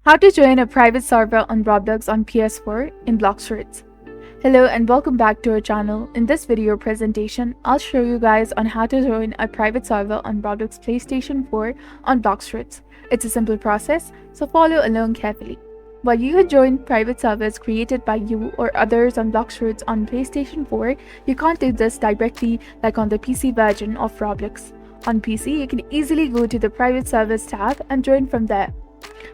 How to join a private server on Roblox on PS4 in Blox Fruits. Hello and welcome back to our channel. In this video presentation, I'll show you guys on how to join a private server on Roblox PlayStation 4 on Blox Fruits. It's a simple process, so follow along carefully. While you can join private servers created by you or others on Blox Fruits on PlayStation 4, you can't do this directly like on the PC version of Roblox. On PC, you can easily go to the private servers tab and join from there.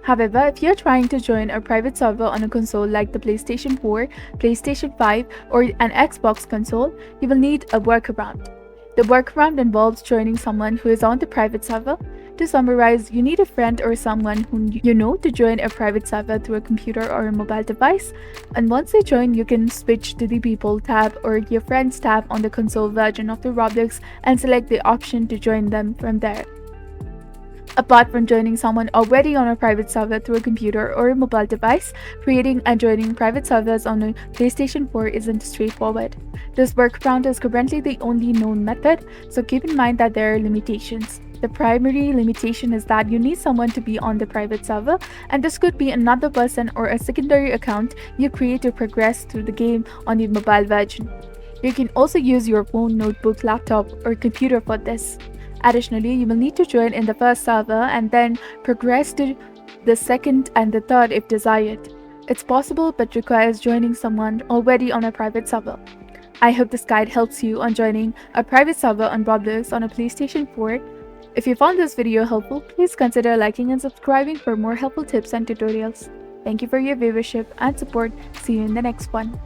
However, if you're trying to join a private server on a console like the PlayStation 4, PlayStation 5, or an Xbox console, you will need a workaround. The workaround involves joining someone who is on the private server. To summarize, you need a friend or someone whom you know to join a private server through a computer or a mobile device, and once they join, you can switch to the People tab or your Friends tab on the console version of the Roblox and select the option to join them from there. Apart from joining someone already on a private server through a computer or a mobile device, creating and joining private servers on a PlayStation 4 isn't straightforward. This workaround is currently the only known method, so keep in mind that there are limitations. The primary limitation is that you need someone to be on the private server, and this could be another person or a secondary account you create to progress through the game on the mobile version. You can also use your phone, notebook, laptop, or computer for this. Additionally, you will need to join in the first server and then progress to the second and the third if desired. It's possible but requires joining someone already on a private server. I hope this guide helps you on joining a private server on Roblox on a PlayStation 4. If you found this video helpful, please consider liking and subscribing for more helpful tips and tutorials. Thank you for your viewership and support. See you in the next one.